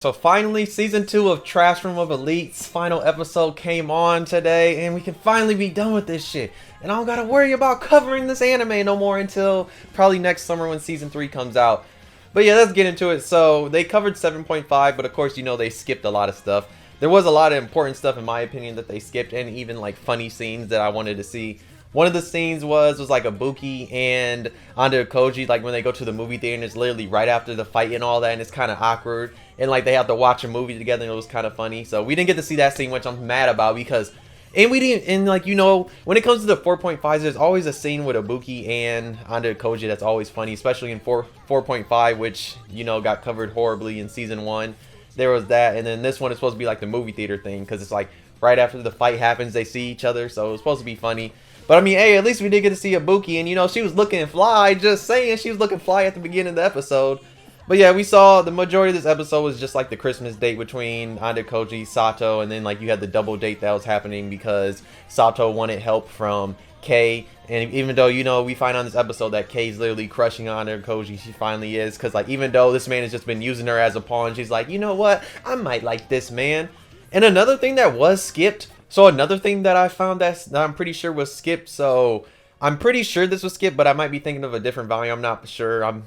So finally, season 2 of TrashRoom of Elite's final episode came on today, and we can finally be done with this shit. And I don't gotta worry about covering this anime no more until probably next summer when season 3 comes out. But yeah, let's get into it. So they covered 7.5, but of course you know they skipped a lot of stuff. There was a lot of important stuff in my opinion that they skipped, and even like funny scenes that I wanted to see. One of the scenes was like Ibuki and ayanokoji, like when they go to the movie theater, and it's literally right after the fight and all that, and it's kind of awkward, and like they have to watch a movie together, and it was kind of funny. So we didn't get to see that scene, which I'm mad about, because and we didn't, and like, you know, when it comes to the 4.5s, there's always a scene with Ibuki and ayanokoji that's always funny, especially in 4.5, which, you know, got covered horribly in season 1. There was that, and then this one is supposed to be like the movie theater thing, because it's like right after the fight happens, they see each other, so it's supposed to be funny. But I mean, hey, at least we did get to see Ibuki, and you know, she was looking fly, just saying, she was looking fly at the beginning of the episode. But yeah, we saw the majority of this episode was just like the Christmas date between ayanokoji, Sato, and then like you had the double date that was happening because Sato wanted help from Kei. And even though, you know, we find on this episode that Kei's literally crushing on ayanokoji, she finally is, because like even though this man has just been using her as a pawn, she's like, you know what, I might like this man. And another thing that was skipped, so another thing that I found that I'm pretty sure was skipped, so I'm pretty sure this was skipped, but I might be thinking of a different value. I'm not sure. I'm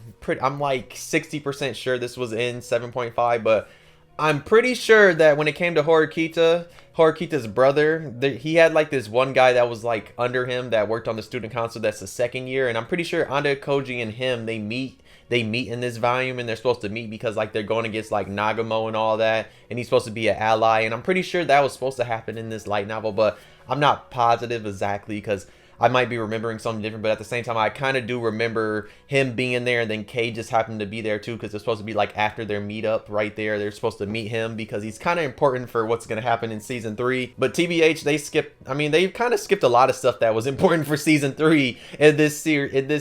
like 60% sure this was in 7.5, but I'm pretty sure that when it came to Horikita's brother, he had like this one guy that was like under him that worked on the student council. That's the second year, and I'm pretty sure ayanokoji and him, they meet in this volume, and they're supposed to meet because like they're going against like Nagamo and all that, and he's supposed to be an ally, and I'm pretty sure that was supposed to happen in this light novel, but I'm not positive exactly because I might be remembering something different. But at the same time, I kind of do remember him being there, and then Kei just happened to be there too, because it's supposed to be like after their meetup right there, they're supposed to meet him because he's kind of important for what's going to happen in season 3. But TBH, they skipped, I mean, they kind of skipped a lot of stuff that was important for season 3 in this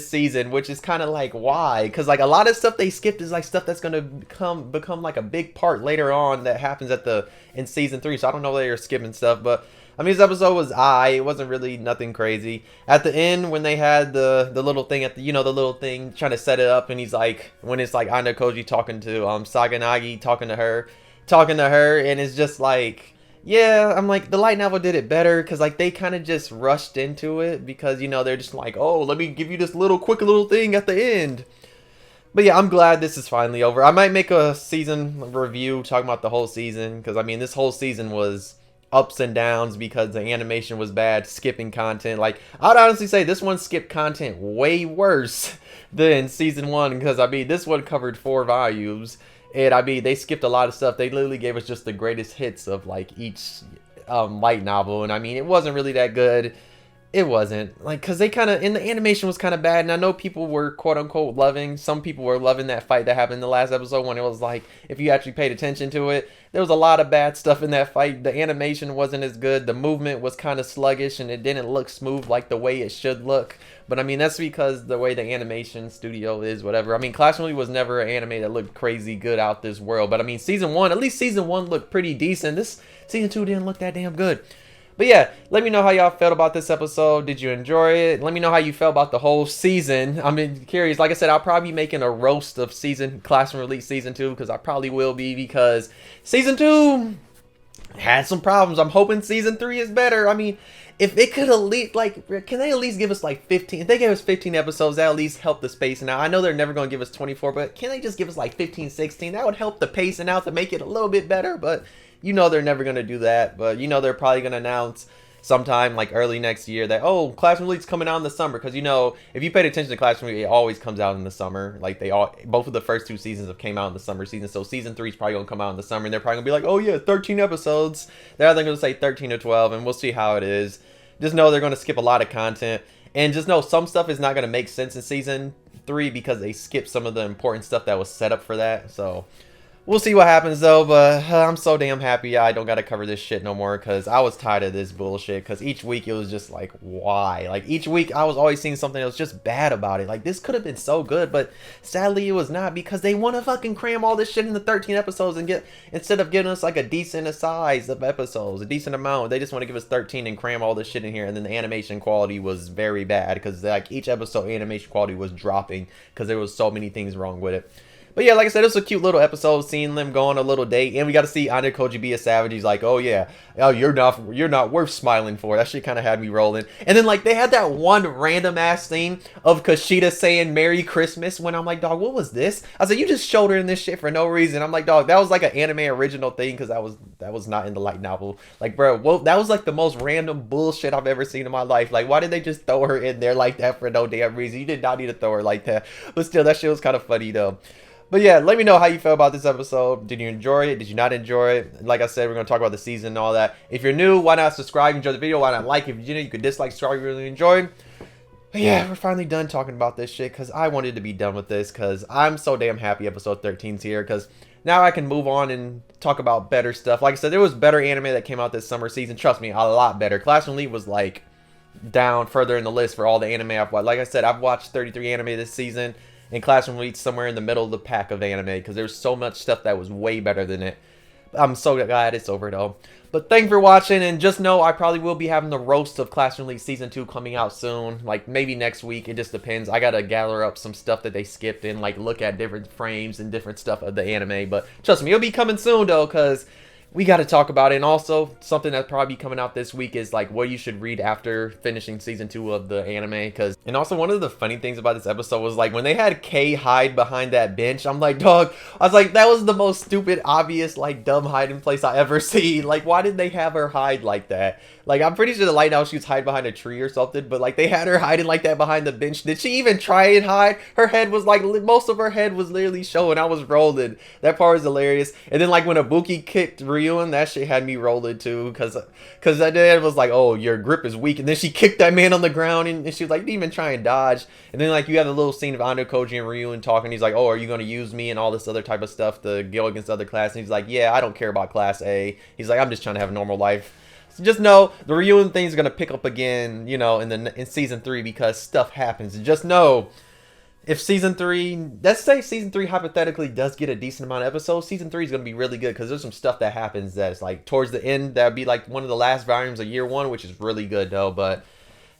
season, which is kind of like, why? Because like a lot of stuff they skipped is like stuff that's going to become like a big part later on that happens in season 3. So I don't know why they're skipping stuff, but I mean, this episode was it wasn't really nothing crazy. At the end, when they had the little thing at the, you know, the little thing trying to set it up, and he's like, when it's like ayanokoji talking to Saganagi, talking to her, and it's just like, yeah, I'm like, the light novel did it better, because like they kind of just rushed into it, because, you know, they're just like, oh, let me give you this quick little thing at the end. But yeah, I'm glad this is finally over. I might make a season review talking about the whole season, because I mean, this whole season was ups and downs because the animation was bad, skipping content. Like, I'd honestly say this one skipped content way worse than season 1, because I mean, this one covered 4 volumes, and I mean, they skipped a lot of stuff. They literally gave us just the greatest hits of like each light novel, and I mean, it wasn't really that good. It wasn't, like, because they kind of, and the animation was kind of bad, and I know people were quote-unquote loving, some people were loving that fight that happened in the last episode, when it was like, if you actually paid attention to it, there was a lot of bad stuff in that fight. The animation wasn't as good, the movement was kind of sluggish, and it didn't look smooth like the way it should look. But I mean, that's because the way the animation studio is, whatever. I mean, Classroom was never an anime that looked crazy good out this world, but I mean, season 1, at least season 1 looked pretty decent. This season 2 didn't look that damn good. But yeah, let me know how y'all felt about this episode. Did you enjoy it? Let me know how you felt about the whole season. I'm curious. Like I said, I'll probably be making a roast of Classroom Elite season 2, because I probably will be, because season 2 had some problems. I'm hoping season 3 is better. I mean, if it could at least, like, can they at least give us like 15? If they gave us 15 episodes, that at least help the spacing out. I know they're never going to give us 24, but can they just give us like 15, 16? That would help the pacing out to make it a little bit better, but you know they're never going to do that. But you know they're probably going to announce sometime like early next year that, oh, Classroom Elite's coming out in the summer, because you know, if you paid attention to Classroom Elite, it always comes out in the summer. Like, both of the first 2 seasons have came out in the summer season, so season 3 is probably going to come out in the summer, and they're probably going to be like, oh yeah, 13 episodes. They're either going to say 13 or 12, and we'll see how it is. Just know they're going to skip a lot of content, and just know some stuff is not going to make sense in season 3 because they skipped some of the important stuff that was set up for that. So we'll see what happens though, but I'm so damn happy I don't gotta cover this shit no more, because I was tired of this bullshit, because each week it was just like, why? Like, each week I was always seeing something that was just bad about it. Like, this could have been so good, but sadly it was not, because they want to fucking cram all this shit into 13 episodes and instead of giving us like a decent size of episodes, a decent amount, they just want to give us 13 and cram all this shit in here. And then the animation quality was very bad, because like each episode animation quality was dropping because there was so many things wrong with it. But yeah, like I said, it was a cute little episode, seeing them go on a little date, and we got to see ayanokoji be a savage. He's like, oh yeah, oh, you're not worth smiling for. That shit kind of had me rolling. And then like they had that one random ass scene of Kushida saying Merry Christmas, when I'm like, dog, what was this? I said, you just showed her in this shit for no reason. I'm like, dog, that was like an anime original thing, because that was not in the light novel. Like, bro, well, that was like the most random bullshit I've ever seen in my life. Like, why did they just throw her in there like that for no damn reason? You did not need to throw her like that. But still, that shit was kind of funny though. But yeah, let me know how you felt about this episode. Did you enjoy it? Did you not enjoy it? Like I said, we're going to talk about the season and all that. If you're new, why not subscribe? Enjoy the video. Why not like? If you're new, you could dislike, subscribe, you really enjoyed. But yeah, we're finally done talking about this shit, because I wanted to be done with this, because I'm so damn happy episode 13's here, because now I can move on and talk about better stuff. Like I said, there was better anime that came out this summer season. Trust me, a lot better. Classroom League was like down further in the list for all the anime I've watched. Like I said, I've watched 33 anime this season, and Classroom League somewhere in the middle of the pack of anime, because there's so much stuff that was way better than it. I'm so glad it's over though. But thanks for watching, and just know I probably will be having the roast of Classroom League Season 2 coming out soon. Like, maybe next week, it just depends. I gotta gather up some stuff that they skipped and, like, look at different frames and different stuff of the anime. But trust me, it'll be coming soon, though, because we got to talk about it. And also, something that's probably coming out this week is like what you should read after finishing season 2 of the anime. And also, one of the funny things about this episode was like when they had Kay hide behind that bench, I'm like, dog, I was like, that was the most stupid, obvious, like dumb hiding place I ever seen. Like, why did they have her hide like that? Like, I'm pretty sure the light now she was hiding behind a tree or something, but like they had her hiding like that behind the bench. Did she even try and hide? Her head was like, most of her head was literally showing. I was rolling. That part was hilarious. And then like when Ibuki kicked Ryuen, that shit had me rolling too, because that dad was like, oh, your grip is weak. And then she kicked that man on the ground, and she was like, didn't even try and dodge. And then like you have a little scene of ayanokoji and Ryuen talking. He's like, oh, are you going to use me and all this other type of stuff to go against other class? And he's like, yeah, I don't care about class A. He's like, I'm just trying to have a normal life. So just know the Ryuen thing is gonna pick up again, you know, in season 3, because stuff happens. And just know, if season 3, let's say season 3 hypothetically does get a decent amount of episodes, season 3 is gonna be really good, because there's some stuff that happens that's like towards the end that'd be like one of the last volumes of year 1, which is really good though. But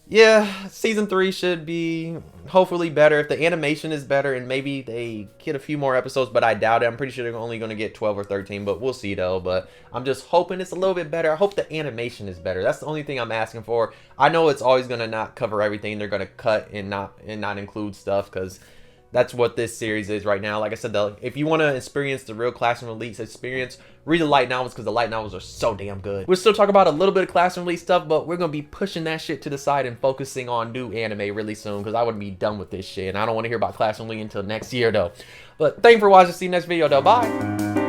yeah, season 3 should be hopefully better if the animation is better, and maybe they get a few more episodes, but I doubt it. I'm pretty sure they're only going to get 12 or 13, but we'll see though. But I'm just hoping it's a little bit better. I hope the animation is better. That's the only thing I'm asking for. I know it's always going to not cover everything. They're going to cut and not include stuff, because that's what this series is right now. Like I said, though, if you want to experience the real Classroom Elite's experience, read the light novels, because the light novels are so damn good. We'll still talk about a little bit of Classroom Elite stuff, but we're going to be pushing that shit to the side and focusing on new anime really soon, because I would be done with this shit, and I don't want to hear about Classroom Elite until next year, though. But thanks for watching. See you next video, though. Bye!